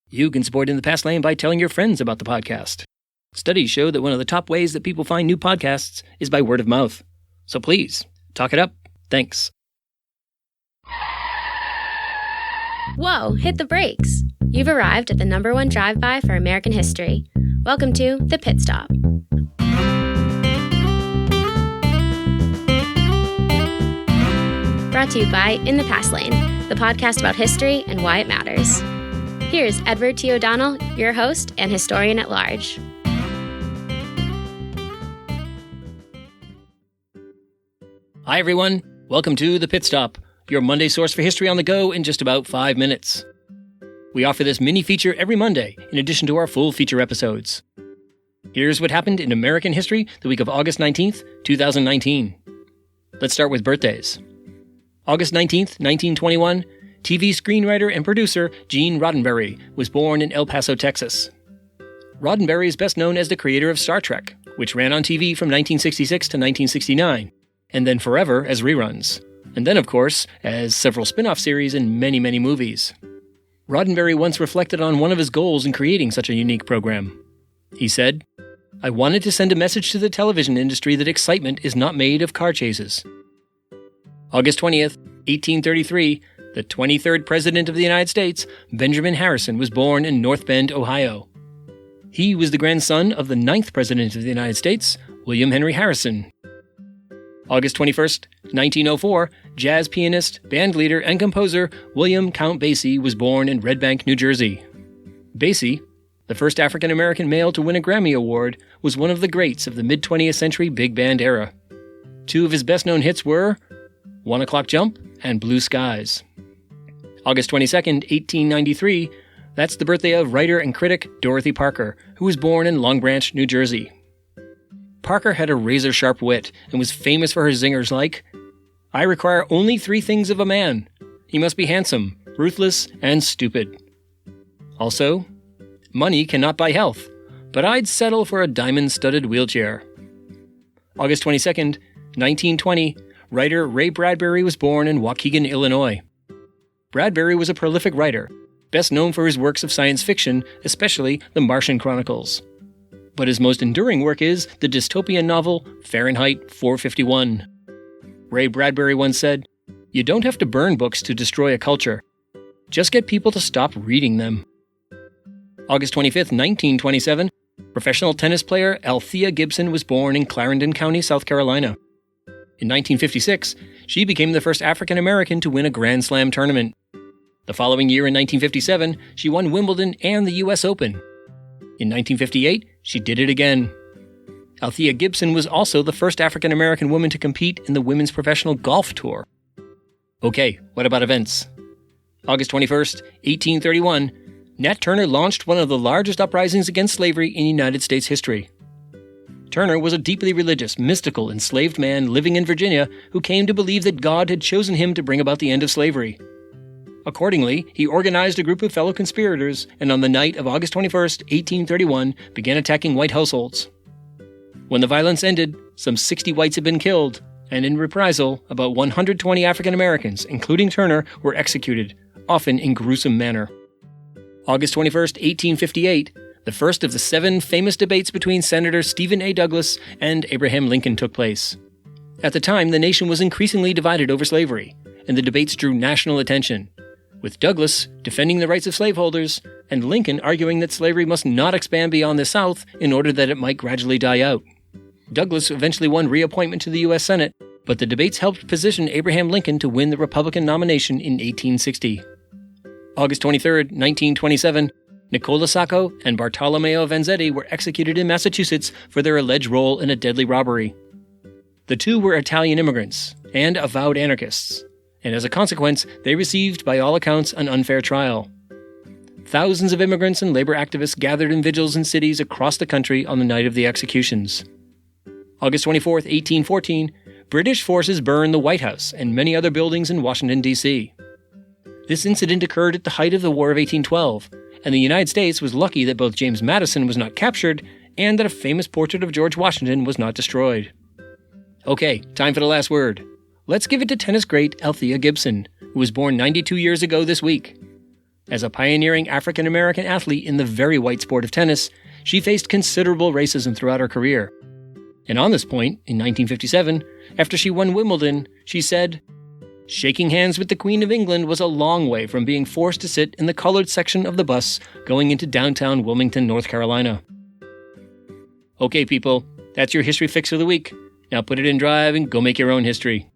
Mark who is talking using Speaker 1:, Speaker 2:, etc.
Speaker 1: You can support In the Past Lane by telling your friends about the podcast. Studies show that one of the top ways that people find new podcasts is by word of mouth. So please, talk it up. Thanks.
Speaker 2: Whoa, hit the brakes. You've arrived at the #1 drive-by for American history. Welcome to The Pit Stop. Brought to you by In the Past Lane, the podcast about history and why it matters. Here's Edward T. O'Donnell, your host and historian at large.
Speaker 1: Hi, everyone. Welcome to The Pit Stop, your Monday source for history on the go in just about 5 minutes. We offer this mini feature every Monday, in addition to our full feature episodes. Here's what happened in American history the week of August 19th, 2019. Let's start with birthdays. August 19th, 1921, TV screenwriter and producer Gene Roddenberry was born in El Paso, Texas. Roddenberry is best known as the creator of Star Trek, which ran on TV from 1966 to 1969, and then forever as reruns, and then, of course, as several spin-off series and many, many movies. Roddenberry once reflected on one of his goals in creating such a unique program. He said, "I wanted to send a message to the television industry that excitement is not made of car chases." August 20th, 1833, the 23rd President of the United States, Benjamin Harrison, was born in North Bend, Ohio. He was the grandson of the 9th President of the United States, William Henry Harrison. August 21st, 1904, jazz pianist, bandleader, and composer William Count Basie was born in Red Bank, New Jersey. Basie, the first African-American male to win a Grammy Award, was one of the greats of the mid-20th century big band era. Two of his best-known hits were 1 O'Clock Jump and Blue Skies. August 22nd, 1893, that's the birthday of writer and critic Dorothy Parker, who was born in Long Branch, New Jersey. Parker had a razor-sharp wit and was famous for her zingers like, "I require only 3 things of a man. He must be handsome, ruthless, and stupid." Also, "Money cannot buy health, but I'd settle for a diamond-studded wheelchair." August 22nd, 1920, writer Ray Bradbury was born in Waukegan, Illinois. Bradbury was a prolific writer, best known for his works of science fiction, especially The Martian Chronicles. But his most enduring work is the dystopian novel Fahrenheit 451. Ray Bradbury once said, "You don't have to burn books to destroy a culture. Just get people to stop reading them." August 25th, 1927, professional tennis player Althea Gibson was born in Clarendon County, South Carolina. In 1956, she became the first African-American to win a Grand Slam tournament. The following year in 1957, she won Wimbledon and the U.S. Open. In 1958, she did it again. Althea Gibson was also the first African-American woman to compete in the Women's Professional Golf Tour. Okay, what about events? August 21st, 1831, Nat Turner launched one of the largest uprisings against slavery in United States history. Turner was a deeply religious, mystical, enslaved man living in Virginia who came to believe that God had chosen him to bring about the end of slavery. Accordingly, he organized a group of fellow conspirators and on the night of August 21st, 1831, began attacking white households. When the violence ended, some 60 whites had been killed, and in reprisal, about 120 African Americans, including Turner, were executed, often in gruesome manner. August 21st, 1858, the first of the 7 famous debates between Senator Stephen A. Douglas and Abraham Lincoln took place. At the time, the nation was increasingly divided over slavery, and the debates drew national attention, with Douglas defending the rights of slaveholders and Lincoln arguing that slavery must not expand beyond the South in order that it might gradually die out. Douglas eventually won reappointment to the U.S. Senate, but the debates helped position Abraham Lincoln to win the Republican nomination in 1860. August 23rd, 1927, Nicola Sacco and Bartolomeo Vanzetti were executed in Massachusetts for their alleged role in a deadly robbery. The two were Italian immigrants and avowed anarchists, and as a consequence, they received, by all accounts, an unfair trial. Thousands of immigrants and labor activists gathered in vigils in cities across the country on the night of the executions. August 24th, 1814, British forces burned the White House and many other buildings in Washington, D.C. This incident occurred at the height of the War of 1812, and the United States was lucky that both James Madison was not captured and that a famous portrait of George Washington was not destroyed. Okay, time for the last word. Let's give it to tennis great Althea Gibson, who was born 92 years ago this week. As a pioneering African-American athlete in the very white sport of tennis, she faced considerable racism throughout her career. And on this point, in 1957, after she won Wimbledon, she said, "Shaking hands with the Queen of England was a long way from being forced to sit in the colored section of the bus going into downtown Wilmington, North Carolina." Okay, people, that's your history fix of the week. Now put it in drive and go make your own history.